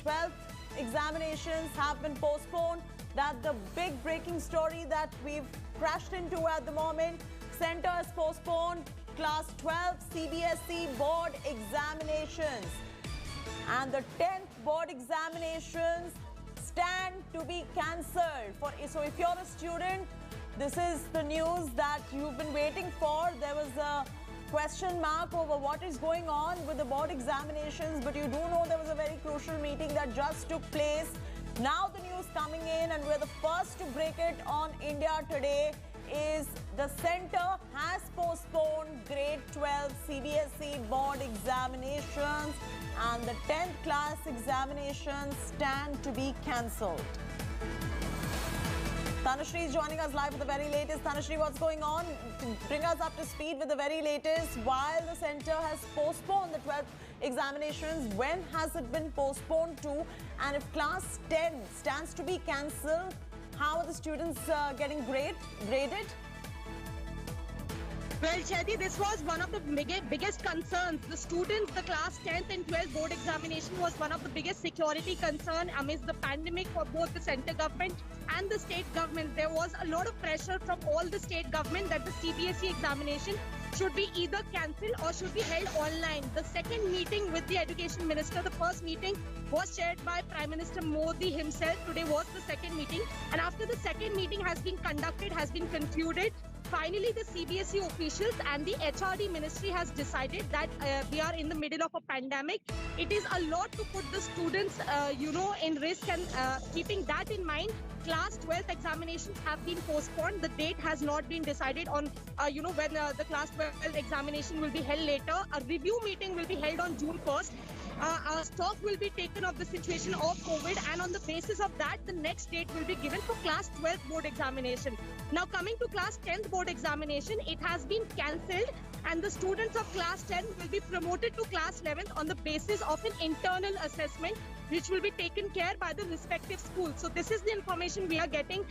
12th examinations have been postponed. That's the big breaking story that we've crashed into at the moment. Center has postponed Class 12 CBSE board examinations. And the 10th board examinations stand to be cancelled. So if you're a student, this is the news that you've been waiting for. There was a question mark over what is going on with the board examinations, but you do know there was a very crucial meeting that just took place. Now the news coming in, and we're the first to break it on India Today, is the center has postponed grade 12 CBSE board examinations and the 10th class examinations stand to be cancelled. Tanushree is joining us live with the very latest. Tanushree, what's going on? Bring us up to speed with the very latest. While the center has postponed the 12th examinations, when has it been postponed to? And if class 10 stands to be cancelled, how are the students getting graded? Well, Chaiti, this was one of the biggest concerns. The students, the class 10th and 12th board examination was one of the biggest security concern amidst the pandemic for both the center government and the state government. There was a lot of pressure from all the state government that the CBSE examination should be either cancelled or should be held online. The second meeting with the education minister, the first meeting was chaired by Prime Minister Modi himself. Today was the second meeting. And after the second meeting has been conducted, has been concluded, finally, the CBSE officials and the HRD ministry has decided that we are in the middle of a pandemic. It is a lot to put the students, in risk, and keeping that in mind, class 12th examinations have been postponed. The date has not been decided on, when the class 12th examination will be held later. A review meeting will be held on June 1st. Our stock will be taken of the situation of COVID, and on the basis of that, the next date will be given for class 12th board examination. Now, coming to class 10th board examination, it has been cancelled, and the students of class 10 will be promoted to class 11th on the basis of an internal assessment, which will be taken care by the respective schools. So this is the information we are getting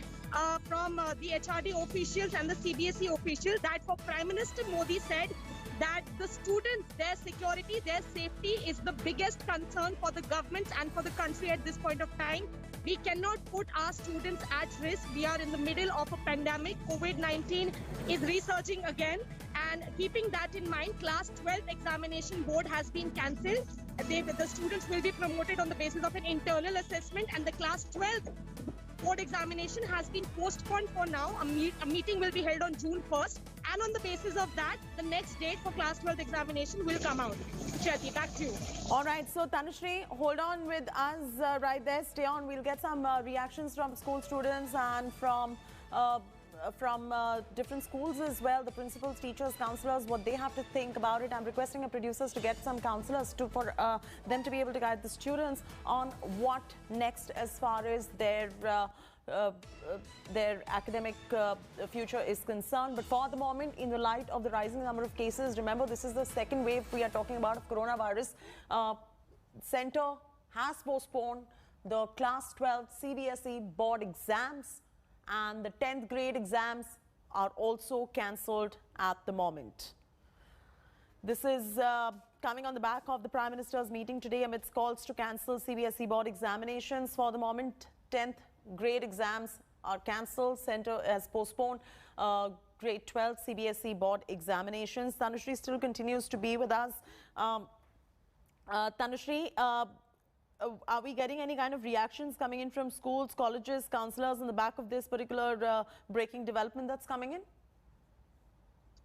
from the HRD officials and the CBSE officials, that for Prime Minister Modi said that the students, their security, their safety is the biggest concern for the government and for the country at this point of time. We cannot put our students at risk. We are in the middle of a pandemic. COVID-19 is resurging again. And keeping that in mind, class 12th examination board has been cancelled. The students will be promoted on the basis of an internal assessment, and the class 12th board examination has been postponed for now. A meeting will be held on June 1st. And on the basis of that, the next date for class 12th examination will come out. Chaiti, back to you. All right. So, Tanushree, hold on with us right there. Stay on. We'll get some reactions from school students and from different schools as well, the principals, teachers, counsellors, what they have to think about it. I'm requesting our producers to get some counsellors for them to be able to guide the students on what next as far as their academic future is concerned. But for the moment, in the light of the rising number of cases, remember this is the second wave we are talking about of coronavirus. Center has postponed the class 12 CBSE board exams, and the 10th grade exams are also cancelled at the moment. This is coming on the back of the Prime Minister's meeting today amidst calls to cancel CBSE board examinations. For the moment, 10th grade exams are cancelled. Center has postponed grade 12 CBSE board examinations. Tanushree still continues to be with us. Tanushree, are we getting any kind of reactions coming in from schools, colleges, counsellors on the back of this particular breaking development that's coming in?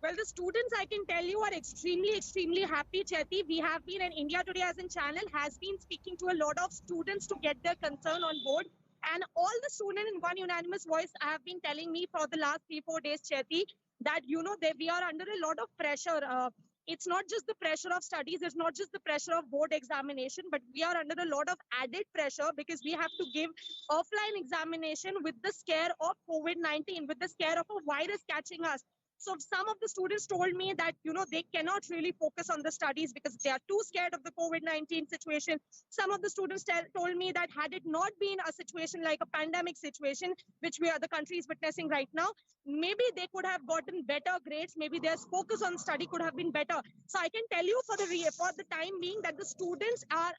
Well, the students, I can tell you, are extremely happy, Chaiti. We have been, and India Today as a channel has been speaking to a lot of students to get their concern on board. And all the students in one unanimous voice have been telling me for the last 3-4 days, Chaiti, that, we are under a lot of pressure. It's not just the pressure of studies, it's not just the pressure of board examination, but we are under a lot of added pressure because we have to give offline examination with the scare of COVID-19, with the scare of a virus catching us. So some of the students told me that, they cannot really focus on the studies because they are too scared of the COVID-19 situation. Some of the students told me that had it not been a situation like a pandemic situation, which the country is witnessing right now, maybe they could have gotten better grades. Maybe their focus on study could have been better. So I can tell you for the time being that the students are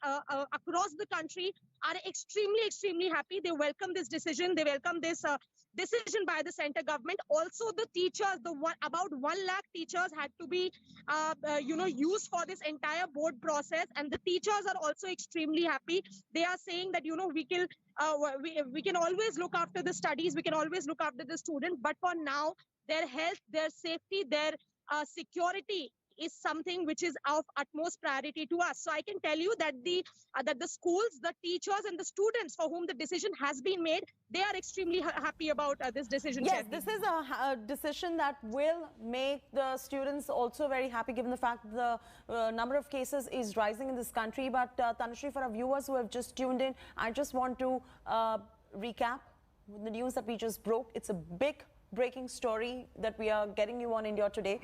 across the country are extremely happy. They welcome this decision. They welcome this decision by the center government. Also, the teachers, about 1 lakh teachers had to be, used for this entire board process, and the teachers are also extremely happy. They are saying that we can always look after the studies, we can always look after the student, but for now, their health, their safety, their security is something which is of utmost priority to us. So I can tell you that the schools, the teachers, and the students for whom the decision has been made, they are extremely happy about this decision. Yes, this is a decision that will make the students also very happy, given the fact the number of cases is rising in this country. But Tanushree, for our viewers who have just tuned in, I just want to recap the news that we just broke. It's a big breaking story that we are getting you on India Today.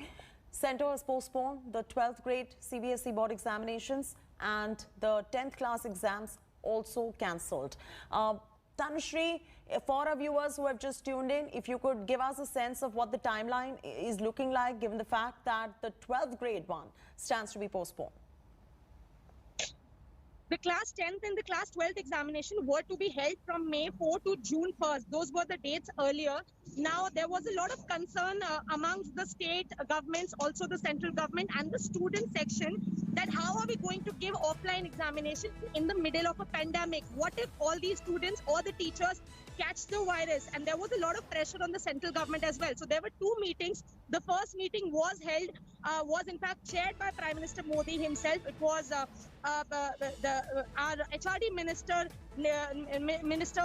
Center has postponed the 12th grade CBSE board examinations, and the 10th class exams also cancelled. Tanushree, for our viewers who have just tuned in, if you could give us a sense of what the timeline is looking like, given the fact that the 12th grade one stands to be postponed. The class 10th and the class 12th examination were to be held from May 4 to June 1st. Those were the dates earlier. Now, there was a lot of concern amongst the state governments, also the central government and the student section, that how are we going to give offline examination in the middle of a pandemic? What if all these students or the teachers catch the virus? And there was a lot of pressure on the central government as well. So there were two meetings. The first meeting was held, was in fact chaired by Prime Minister Modi himself. It was our HRD minister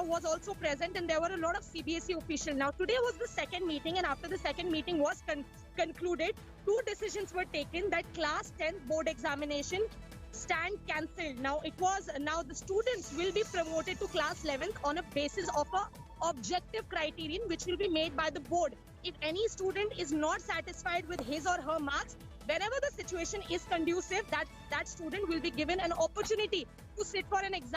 was also present, and there were a lot of CBSE officials. Now, today was the second meeting, and after the second meeting was concluded, two decisions were taken that class 10th board examination stand cancelled. Now the students will be promoted to class 11th on a basis of a objective criterion which will be made by the board. If any student is not satisfied with his or her marks, wherever the situation is conducive, that student will be given an opportunity to sit for an exam.